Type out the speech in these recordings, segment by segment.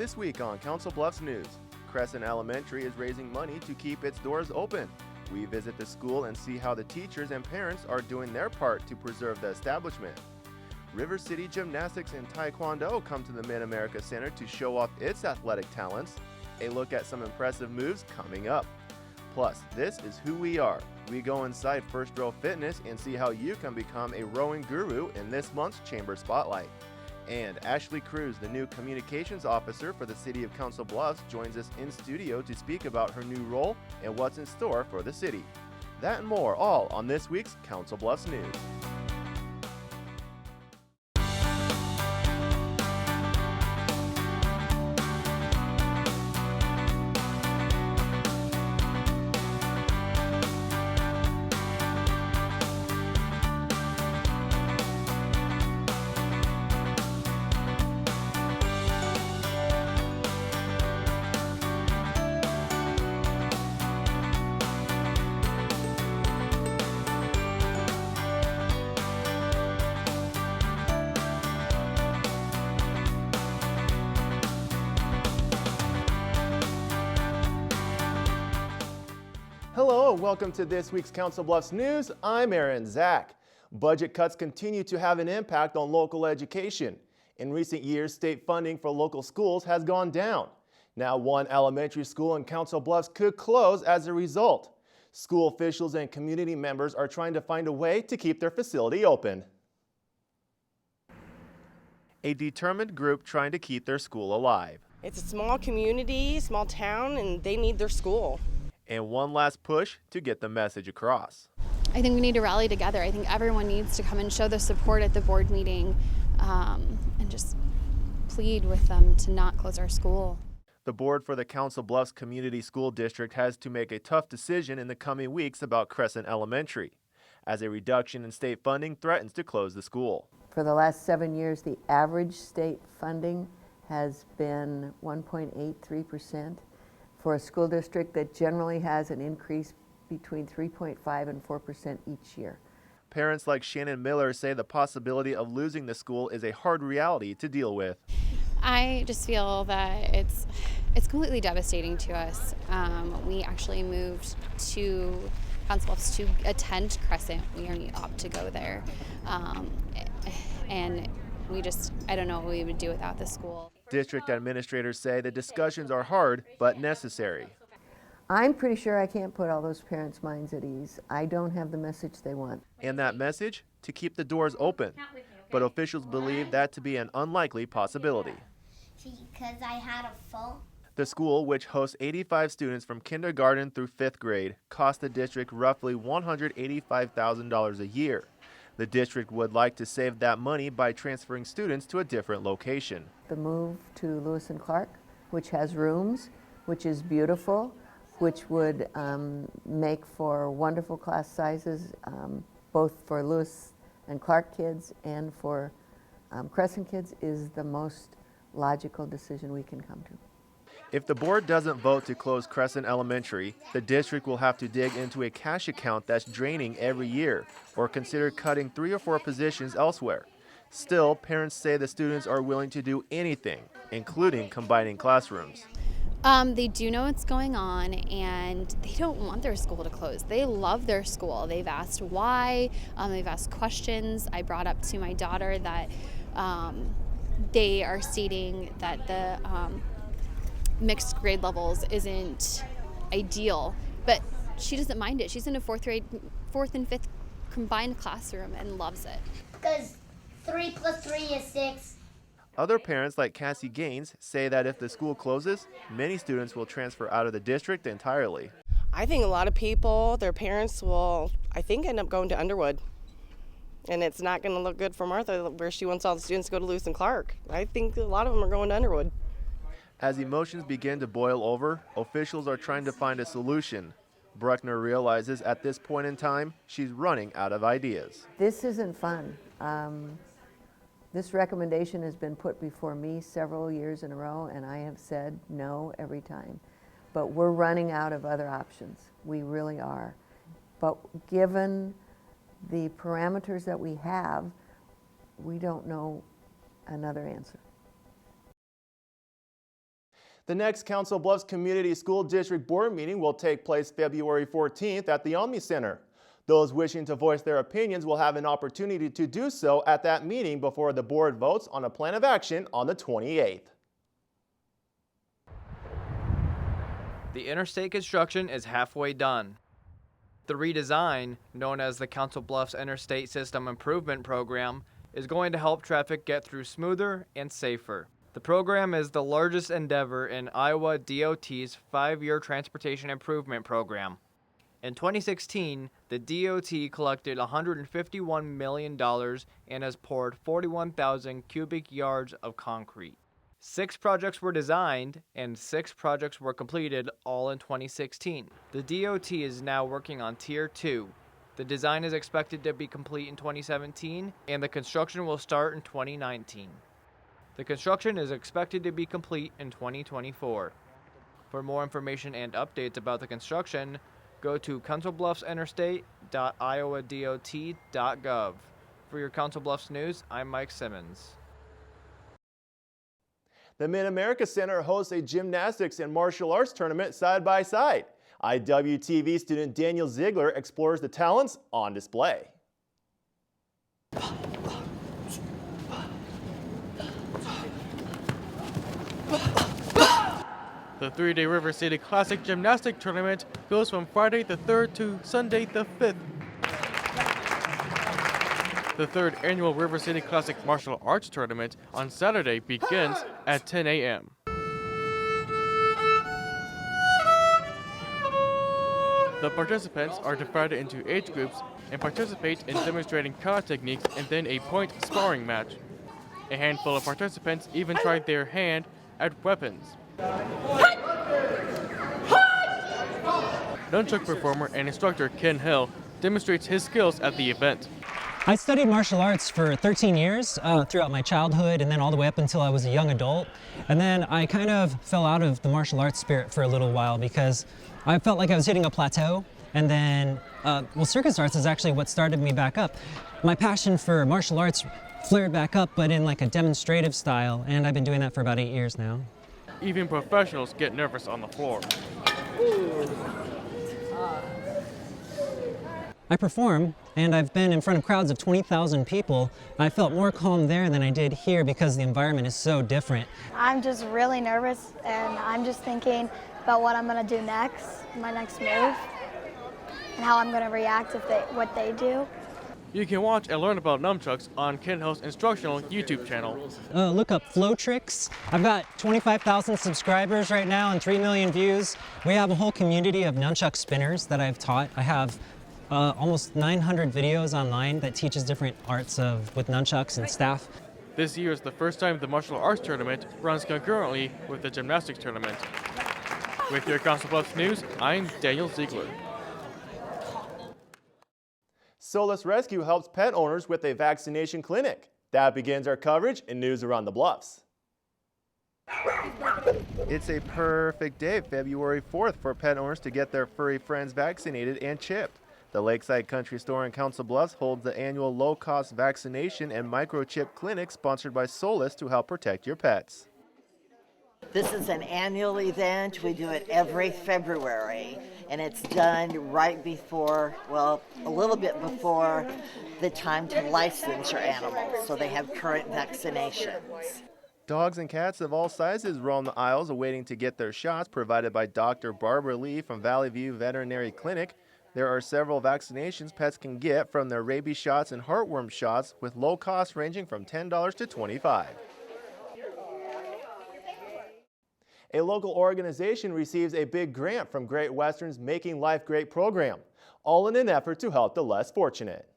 This week on Council Bluffs News, Crescent Elementary is raising money to keep its doors open. We visit the school and see how the teachers and parents are doing their part to preserve the establishment. River City Gymnastics and Taekwondo come to the Mid-America Center to show off its athletic talents. A look at some impressive moves coming up. Plus, this is who we are. We go inside First Row Fitness and see how you can become a rowing guru in this month's Chamber Spotlight. And Ashley Cruz, the new communications officer for the City of Council Bluffs, joins us in studio to speak about her new role and what's in store for the city. That and more, all on this week's Council Bluffs News. Hello, welcome to this week's Council Bluffs News. I'm Aaron Zach. Budget cuts continue to have an impact on local education. In recent years, state funding for local schools has gone down. Now, one elementary school in Council Bluffs could close as a result. School officials and community members are trying to find a way to keep their facility open. A determined group trying to keep their school alive. It's a small community, small town, and they need their school. And one last push to get the message across. I think we need to rally together. I think everyone needs to come and show the support at the board meeting and just plead with them to not close our school. The board for the Council Bluffs Community School District has to make a tough decision in the coming weeks about Crescent Elementary, as a reduction in state funding threatens to close the school. For the last 7 years, the average state funding has been 1.83%. for a school district that generally has an increase between 3.5% and 4% each year. Parents like Shannon Miller say the possibility of losing the school is a hard reality to deal with. I just feel that it's completely devastating to us. We actually moved to Council Bluffs to attend Crescent. We only opt to go there. And I don't know what we would do without the school. District administrators say the discussions are hard but necessary. I'm pretty sure I can't put all those parents' minds at ease. I don't have the message they want. And that message? To keep the doors open. But officials believe that to be an unlikely possibility. Because I had a phone. The school, which hosts 85 students from kindergarten through 5th grade, cost the district roughly $185,000 a year. The district would like to save that money by transferring students to a different location. The move to Lewis and Clark, which has rooms, which is beautiful, which would make for wonderful class sizes, both for Lewis and Clark kids and for Crescent kids, is the most logical decision we can come to. If the board doesn't vote to close Crescent Elementary, the district will have to dig into a cash account that's draining every year, or consider cutting 3 or 4 positions elsewhere. Still, parents say the students are willing to do anything, including combining classrooms. They do know what's going on, and they don't want their school to close. They love their school. They've asked why. They've asked questions. I brought up to my daughter that they are stating that the mixed grade levels isn't ideal, but she doesn't mind it. She's in a 4th and 5th combined classroom and loves it. Because 3 plus 3 is 6. Other parents like Cassie Gaines say that if the school closes, many students will transfer out of the district entirely. I think a lot of people, their parents will, end up going to Underwood. And it's not going to look good for Martha, where she wants all the students to go to Lewis and Clark. I think a lot of them are going to Underwood. As emotions begin to boil over, officials are trying to find a solution. Bruckner realizes at this point in time, she's running out of ideas. This isn't fun. This recommendation has been put before me several years in a row, and I have said no every time. But we're running out of other options. We really are. But given the parameters that we have, we don't know another answer. The next Council Bluffs Community School District Board meeting will take place February 14th at the Omni Center. Those wishing to voice their opinions will have an opportunity to do so at that meeting before the board votes on a plan of action on the 28th. The interstate construction is halfway done. The redesign, known as the Council Bluffs Interstate System Improvement Program, is going to help traffic get through smoother and safer. The program is the largest endeavor in Iowa DOT's 5-year transportation improvement program. In 2016, the DOT collected $151 million and has poured 41,000 cubic yards of concrete. 6 projects were designed and 6 projects were completed, all in 2016. The DOT is now working on Tier 2. The design is expected to be complete in 2017 and the construction will start in 2019. The construction is expected to be complete in 2024. For more information and updates about the construction, go to councilbluffsinterstate.iowadot.gov. For your Council Bluffs news, I'm Mike Simmons. The Mid-America Center hosts a gymnastics and martial arts tournament side by side. IWTV student Daniel Ziegler explores the talents on display. The 3-day River City Classic Gymnastic Tournament goes from Friday the 3rd to Sunday the 5th. The 3rd annual River City Classic Martial Arts Tournament on Saturday begins at 10 a.m. The participants are divided into age groups and participate in demonstrating kata techniques and then a point sparring match. A handful of participants even tried their hand at weapons. Nunchuck performer and instructor Ken Hill demonstrates his skills at the event. I studied martial arts for 13 years throughout my childhood and then all the way up until I was a young adult. And then I kind of fell out of the martial arts spirit for a little while because I felt like I was hitting a plateau. And then, circus arts is actually what started me back up. My passion for martial arts flared back up, but in like a demonstrative style. And I've been doing that for about 8 years now. Even professionals get nervous on the floor. I perform, and I've been in front of crowds of 20,000 people. I felt more calm there than I did here because the environment is so different. I'm just really nervous, and I'm just thinking about what I'm going to do next, my next move, and how I'm going to react if what they do. You can watch and learn about nunchucks on Ken Hill's instructional YouTube channel. Look up Flow Tricks. I've got 25,000 subscribers right now and 3 million views. We have a whole community of nunchuck spinners that I've taught. I have almost 900 videos online that teaches different arts with nunchucks and staff. This year is the first time the martial arts tournament runs concurrently with the gymnastics tournament. With your Council Bluffs News, I'm Daniel Ziegler. Solus Rescue helps pet owners with a vaccination clinic. That begins our coverage in News Around the Bluffs. It's a perfect day, February 4th, for pet owners to get their furry friends vaccinated and chipped. The Lakeside Country Store in Council Bluffs holds the annual low-cost vaccination and microchip clinic sponsored by Solus to help protect your pets. This is an annual event. We do it every February, and it's done right before, well, a little bit before the time to license your animals, so they have current vaccinations. Dogs and cats of all sizes roam the aisles awaiting to get their shots provided by Dr. Barbara Lee from Valley View Veterinary Clinic. There are several vaccinations pets can get, from their rabies shots and heartworm shots, with low costs ranging from $10 to $25. A local organization receives a big grant from Great Western's Making Life Great program, all in an effort to help the less fortunate.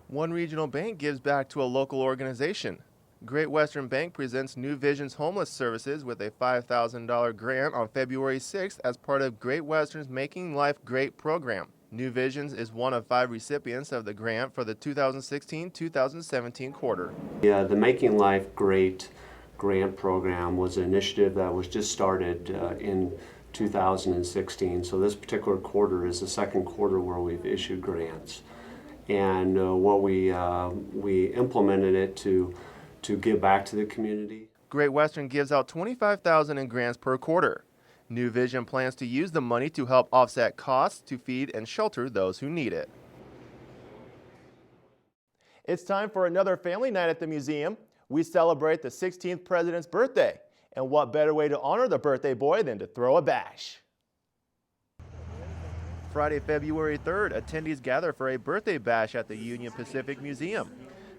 One regional bank gives back to a local organization. Great Western Bank presents New Vision's Homeless Services with a $5,000 grant on February 6th as part of Great Western's Making Life Great program. New Visions is one of 5 recipients of the grant for the 2016-2017 quarter. Yeah, the Making Life Great grant program was an initiative that was just started in 2016. So this particular quarter is the second quarter where we've issued grants. And what we implemented it to give back to the community. Great Western gives out $25,000 in grants per quarter. New Vision plans to use the money to help offset costs to feed and shelter those who need it. It's time for another family night at the museum. We celebrate the 16th president's birthday. And what better way to honor the birthday boy than to throw a bash? Friday, February 3rd, attendees gather for a birthday bash at the Union Pacific Museum.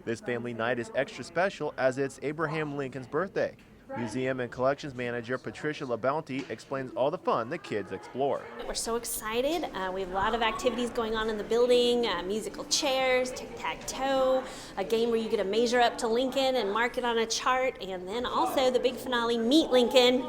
This family night is extra special as it's Abraham Lincoln's birthday. Museum and Collections Manager Patricia LaBounty explains all the fun the kids explore. We're so excited. We have a lot of activities going on in the building, musical chairs, tic-tac-toe, a game where you get to measure up to Lincoln and mark it on a chart, and then also the big finale, Meet Lincoln.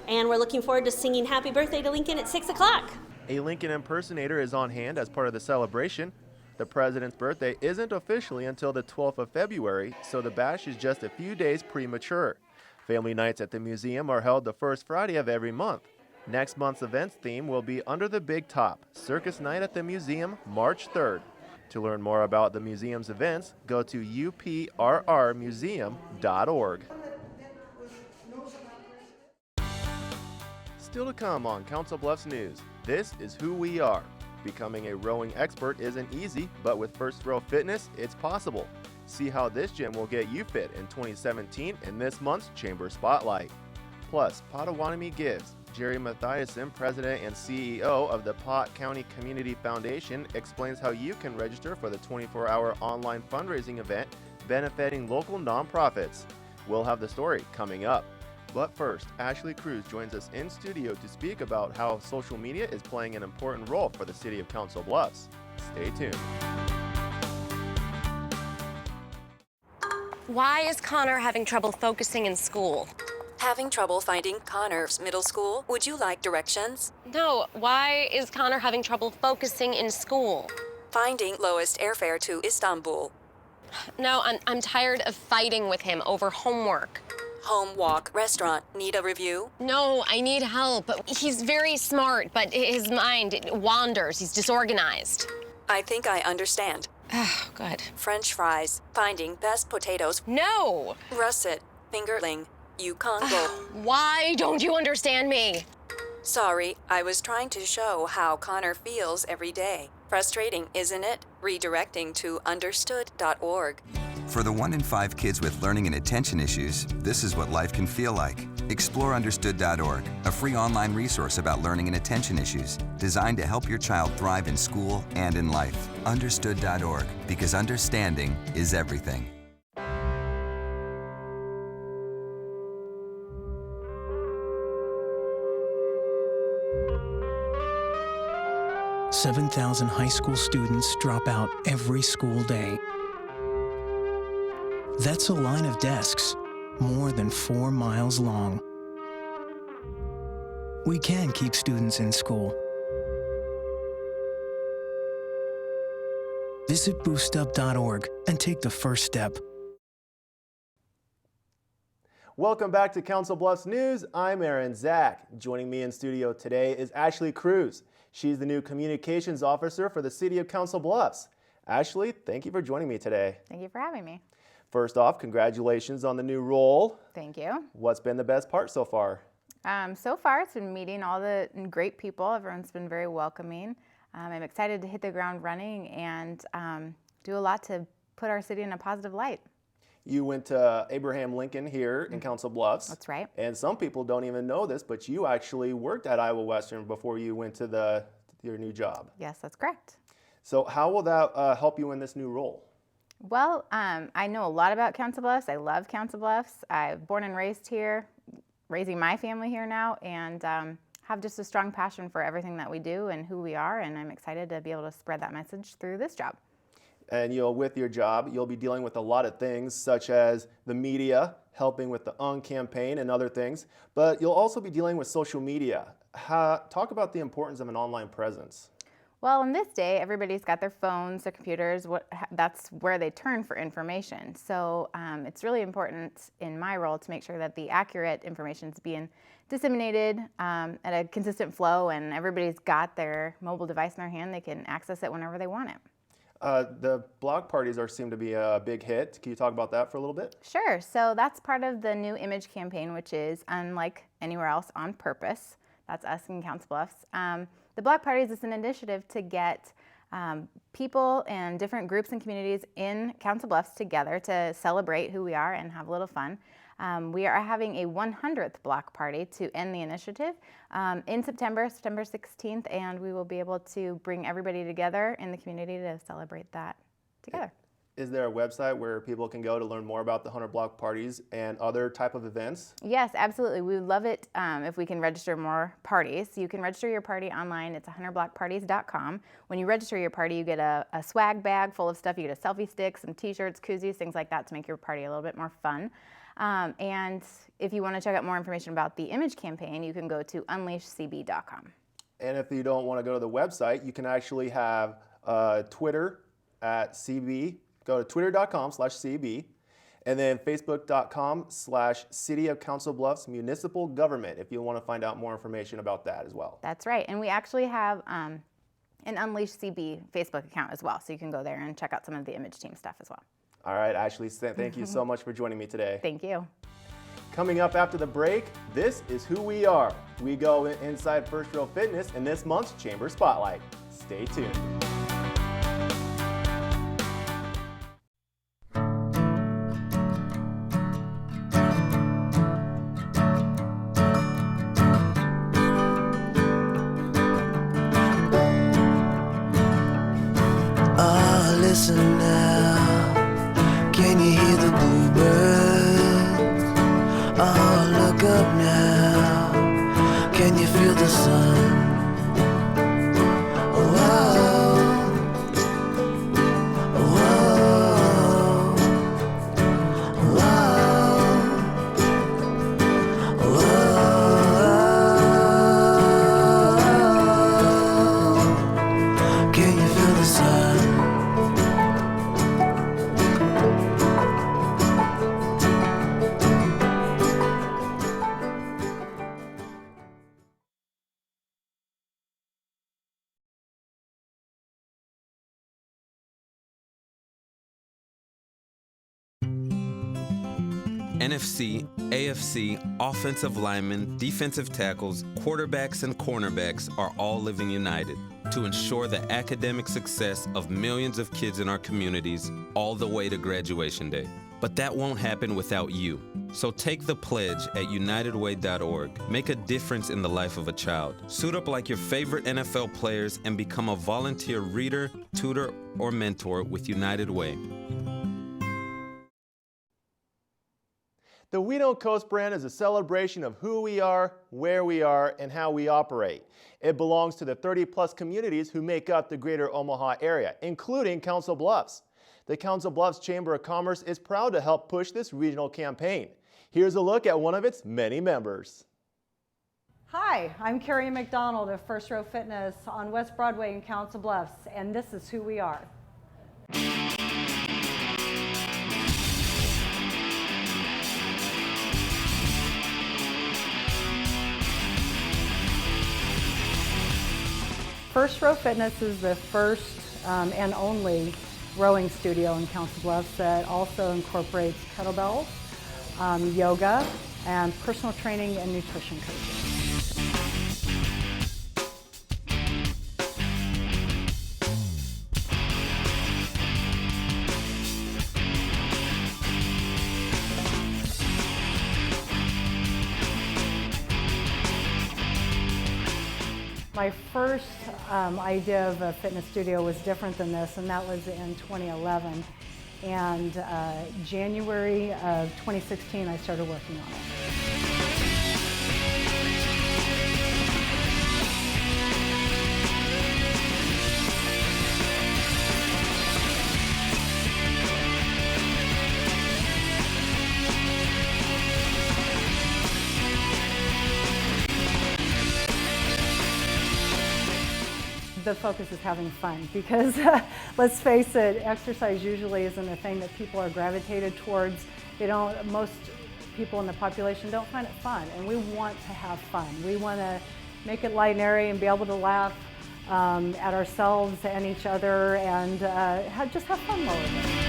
And we're looking forward to singing Happy Birthday to Lincoln at 6 o'clock. A Lincoln impersonator is on hand as part of the celebration. The president's birthday isn't officially until the 12th of February, so the bash is just a few days premature. Family nights at the museum are held the first Friday of every month. Next month's events theme will be Under the Big Top, Circus Night at the Museum, March 3rd. To learn more about the museum's events, go to uprrmuseum.org. Still to come on Council Bluffs News, this is who we are. Becoming a rowing expert isn't easy, but with First Row Fitness, it's possible. See how this gym will get you fit in 2017 in this month's Chamber Spotlight. Plus, Potawatomi Gives. Jerry Mathiasen, President and CEO of the Pot County Community Foundation, explains how you can register for the 24-hour online fundraising event benefiting local nonprofits. We'll have the story coming up. But first, Ashley Cruz joins us in studio to speak about how social media is playing an important role for the city of Council Bluffs. Stay tuned. Why is Connor having trouble focusing in school? Having trouble finding Connor's middle school? Would you like directions? No, why is Connor having trouble focusing in school? Finding lowest airfare to Istanbul. No, I'm tired of fighting with him over homework. Home, walk, restaurant. Need a review? No, I need help. He's very smart, but his mind wanders. He's disorganized. I think I understand. Oh, good. French fries. Finding best potatoes. No! Russet. Fingerling. Yukon Gold. Why don't you understand me? Sorry, I was trying to show how Connor feels every day. Frustrating, isn't it? Redirecting to understood.org. For the 1 in 5 kids with learning and attention issues, this is what life can feel like. Explore understood.org, a free online resource about learning and attention issues, designed to help your child thrive in school and in life. Understood.org, because understanding is everything. $7,000 high school students drop out every school day. That's a line of desks more than 4 miles long. We can keep students in school. Visit boostup.org and take the first step. Welcome back to Council Bluffs News. I'm Aaron Zach. Joining me in studio today is Ashley Cruz. She's the new communications officer for the city of Council Bluffs. Ashley, thank you for joining me today. Thank you for having me. First off, congratulations on the new role. Thank you. What's been the best part so far? So far, it's been meeting all the great people. Everyone's been very welcoming. I'm excited to hit the ground running and do a lot to put our city in a positive light. You went to Abraham Lincoln here in Council Bluffs. That's right. And some people don't even know this, but you actually worked at Iowa Western before you went to your new job. Yes, that's correct. So how will that help you in this new role? Well, I know a lot about Council Bluffs. I love Council Bluffs. I'm born and raised here, raising my family here now, and have just a strong passion for everything that we do and who we are, and I'm excited to be able to spread that message through this job. And with your job, you'll be dealing with a lot of things, such as the media, helping with the campaign and other things, but you'll also be dealing with social media. Talk about the importance of an online presence. Well, in this day, everybody's got their phones, their computers. That's where they turn for information. So it's really important in my role to make sure that the accurate information is being disseminated at a consistent flow, and everybody's got their mobile device in their hand. They can access it whenever they want it. The block parties seem to be a big hit. Can you talk about that for a little bit? Sure. So that's part of the new image campaign, which is unlike anywhere else, on purpose. That's us in Council Bluffs. The block parties is an initiative to get people and different groups and communities in Council Bluffs together to celebrate who we are and have a little fun. We are having a 100th block party to end the initiative in September 16th, and we will be able to bring everybody together in the community to celebrate that together. Is there a website where people can go to learn more about the 100 block parties and other type of events? Yes, absolutely. We would love it if we can register more parties. You can register your party online. It's 100blockparties.com. When you register your party, you get a swag bag full of stuff. You get a selfie stick, some t-shirts, koozies, things like that to make your party a little bit more fun. And if you want to check out more information about the image campaign, you can go to unleashcb.com. And if you don't want to go to the website, you can actually have Twitter at CB. Go to twitter.com/CB, and then facebook.com/City of Council Bluffs Municipal Government if you want to find out more information about that as well. That's right. And we actually have an Unleash CB Facebook account as well, so you can go there and check out some of the image team stuff as well. All right, Ashley, thank you so much for joining me today. Thank you. Coming up after the break, this is who we are. We go inside First Row Fitness in this month's Chamber Spotlight. Stay tuned. Listen now, can you hear the bluebirds? Oh, look up now, can you feel the sun? Can you feel the sun? NFC, AFC, offensive linemen, defensive tackles, quarterbacks, and cornerbacks are all living united to ensure the academic success of millions of kids in our communities all the way to graduation day. But that won't happen without you. So take the pledge at unitedway.org. Make a difference in the life of a child. Suit up like your favorite NFL players and become a volunteer reader, tutor, or mentor with United Way. The We Don't Coast brand is a celebration of who we are, where we are, and how we operate. It belongs to the 30-plus communities who make up the greater Omaha area, including Council Bluffs. The Council Bluffs Chamber of Commerce is proud to help push this regional campaign. Here's a look at one of its many members. Hi, I'm Carrie McDonald of First Row Fitness on West Broadway in Council Bluffs, and this is who we are. First Row Fitness is the first and only rowing studio in Council Bluffs that also incorporates kettlebells, yoga, and personal training and nutrition coaching. My first idea of a fitness studio was different than this, and that was in 2011. And January of 2016, I started working on it. The focus is having fun because let's face it, exercise usually isn't a thing that people are gravitated towards. Most people in the population don't find it fun, and we want to have fun. We want to make it light and airy and be able to laugh at ourselves and each other, and just have fun while we're there.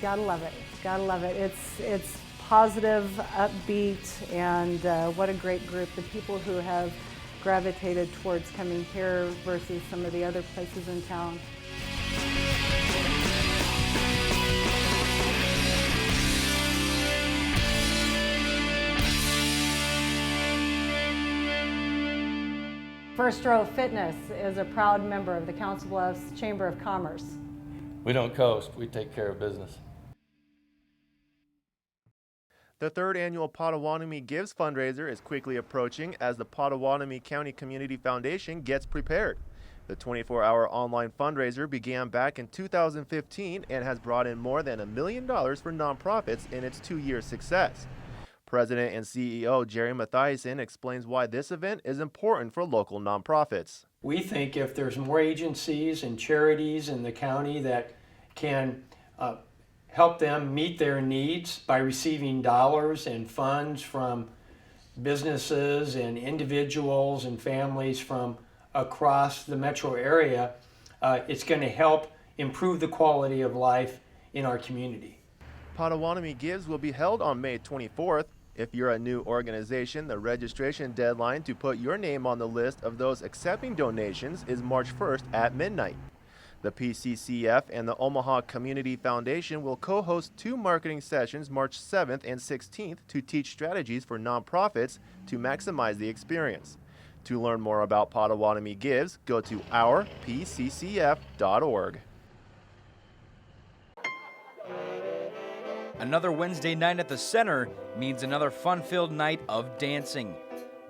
Gotta love it. Gotta love it. It's positive, upbeat, and what a great group. The people who have gravitated towards coming here versus some of the other places in town. First Row Fitness is a proud member of the Council Bluffs Chamber of Commerce. We don't coast, we take care of business. The third annual Potawatomi Gives fundraiser is quickly approaching as the Potawatomi County Community Foundation gets prepared. The 24-hour online fundraiser began back in 2015 and has brought in more than $1 million for nonprofits in its 2-year success. President and CEO Jerry Mathiasen explains why this event is important for local nonprofits. We think if there's more agencies and charities in the county that can help them meet their needs by receiving dollars and funds from businesses and individuals and families from across the metro area, it's going to help improve the quality of life in our community. Potawatomi Gives will be held on May 24th. If you're a new organization, the registration deadline to put your name on the list of those accepting donations is March 1st at midnight. The PCCF and the Omaha Community Foundation will co-host 2 marketing sessions March 7th and 16th to teach strategies for nonprofits to maximize the experience. To learn more about Potawatomi Gives, go to ourpccf.org. Another Wednesday night at the Center means another fun-filled night of dancing.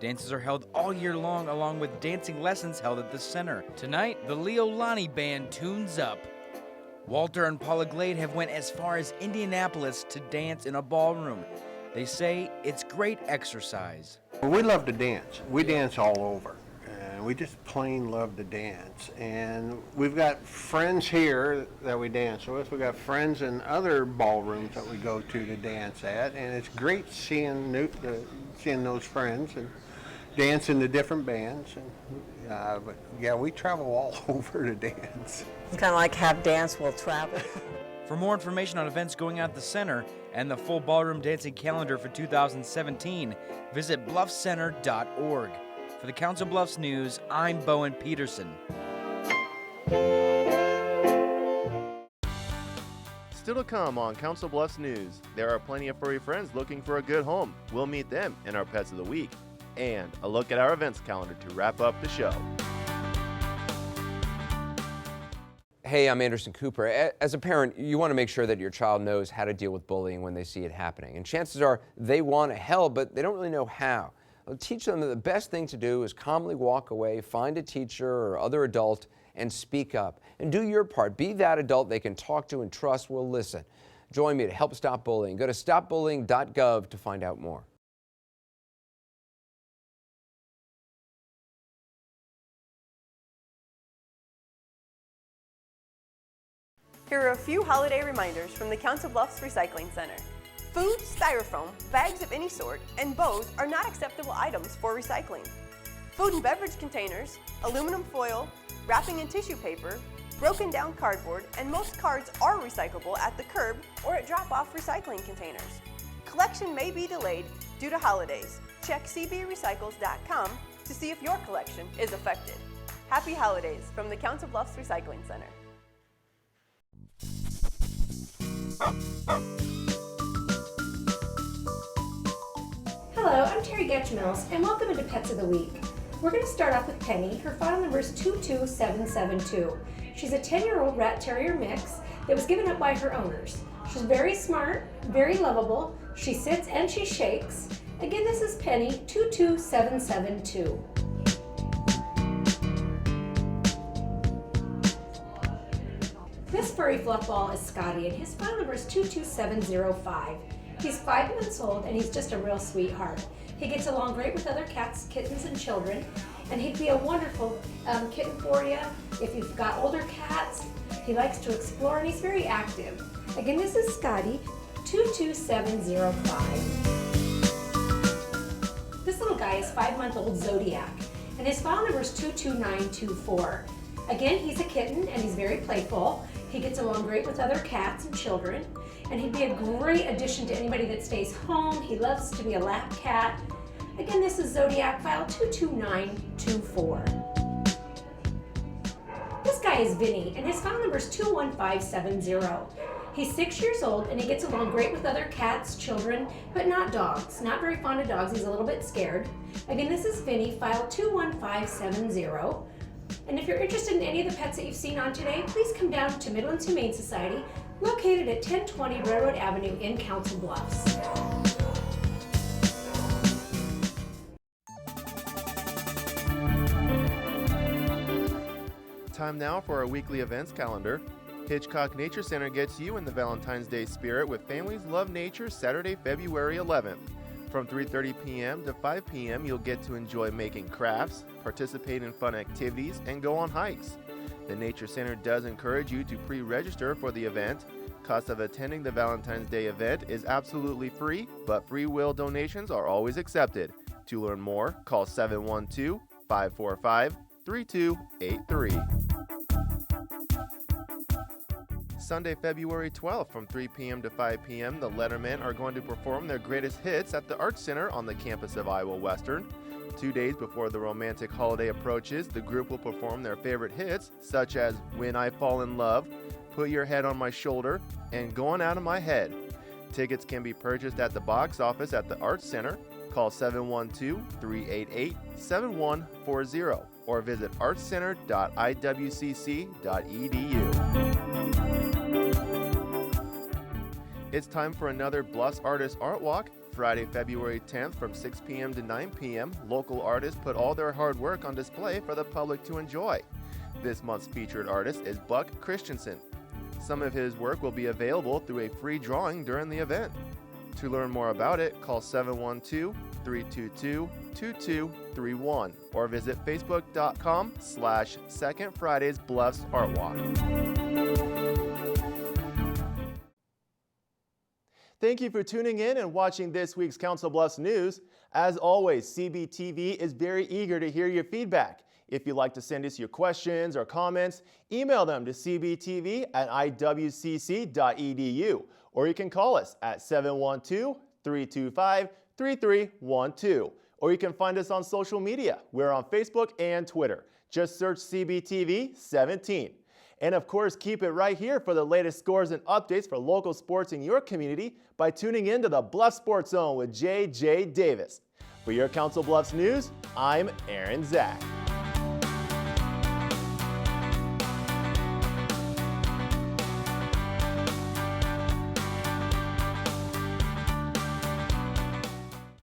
Dances are held all year long, along with dancing lessons held at the Center. Tonight, the Leo Lonnie Band tunes up. Walter and Paula Glade have went as far as Indianapolis to dance in a ballroom. They say it's great exercise. We love to dance. We dance all over. And we just plain love to dance. And we've got friends here that we dance with. We've got friends in other ballrooms that we go to dance at. And it's great seeing those friends and dancing to different bands. And, but yeah, we travel all over to dance. It's kind of like have dance, we'll travel. For more information on events going on at the Center and the full ballroom dancing calendar for 2017, visit bluffcenter.org. For the Council Bluffs News, I'm Bowen Peterson. Still to come on Council Bluffs News, there are plenty of furry friends looking for a good home. We'll meet them in our Pets of the Week. And a look at our events calendar to wrap up the show. Hey, I'm Anderson Cooper. As a parent, you want to make sure that your child knows how to deal with bullying when they see it happening. And chances are they want to help, but they don't really know how. Well, teach them that the best thing to do is calmly walk away, find a teacher or other adult, and speak up. And do your part. Be that adult they can talk to and trust will listen. Join me to help stop bullying. Go to stopbullying.gov to find out more. Here are a few holiday reminders from the Council Bluffs Recycling Center. Food, styrofoam, bags of any sort, and bows are not acceptable items for recycling. Food and beverage containers, aluminum foil, wrapping and tissue paper, broken down cardboard, and most cards are recyclable at the curb or at drop-off recycling containers. Collection may be delayed due to holidays. Check cbrecycles.com to see if your collection is affected. Happy holidays from the Council Bluffs Recycling Center. Hello, I'm Terry Getchmills, and welcome into Pets of the Week. We're going to start off with Penny. Her file number is 22772. She's a 10-year-old rat terrier mix that was given up by her owners. She's very smart, very lovable. She sits and she shakes. Again, this is Penny, 22772. This furry fluff ball is Scotty, and his file number is 22705. He's 5 months old, and he's just a real sweetheart. He gets along great with other cats, kittens, and children, and he'd be a wonderful kitten for you if you've got older cats. He likes to explore and he's very active. Again, this is Scotty, 22705. This little guy is 5-month-old Zodiac, and his file number is 22924. Again, he's a kitten and he's very playful. He gets along great with other cats and children, and he'd be a great addition to anybody that stays home. He loves to be a lap cat. Again, this is Zodiac, file 22924. This guy is Vinny, and his file number is 21570. He's 6 years old, and he gets along great with other cats, children, but not dogs. Not very fond of dogs. He's a little bit scared. Again, this is Vinny, file 21570. And if you're interested in any of the pets that you've seen on today, please come down to Midlands Humane Society, located at 1020 Railroad Avenue in Council Bluffs. Time now for our weekly events calendar. Hitchcock Nature Center gets you in the Valentine's Day spirit with Families Love Nature Saturday, February 11th. From 3:30 p.m. to 5 p.m. you'll get to enjoy making crafts, participate in fun activities, and go on hikes. The Nature Center does encourage you to pre-register for the event. Cost of attending the Valentine's Day event is absolutely free, but free will donations are always accepted. To learn more, call 712-545-3283. Sunday, February 12th from 3 p.m. to 5 p.m., the Lettermen are going to perform their greatest hits at the Arts Center on the campus of Iowa Western. 2 days before the romantic holiday approaches, the group will perform their favorite hits, such as When I Fall in Love, Put Your Head on My Shoulder, and Going Out of My Head. Tickets can be purchased at the box office at the Arts Center. Call 712-388-7140 or visit artscenter.iwcc.edu. It's time for another Bluffs Artist Art Walk. Friday, February 10th from 6 p.m. to 9 p.m., local artists put all their hard work on display for the public to enjoy. This month's featured artist is Buck Christensen. Some of his work will be available through a free drawing during the event. To learn more about it, call 712-322-2231 or visit facebook.com/Second Fridays Bluffs Art Walk. Thank you for tuning in and watching this week's Council Bluffs News. As always, CBTV is very eager to hear your feedback. If you'd like to send us your questions or comments, email them to cbtv@iwcc.edu, or you can call us at 712-325-3312, or you can find us on social media. We're on Facebook and Twitter. Just search CBTV 17. And of course, keep it right here for the latest scores and updates for local sports in your community by tuning in to the Bluff Sports Zone with J.J. Davis. For your Council Bluffs News, I'm Aaron Zach.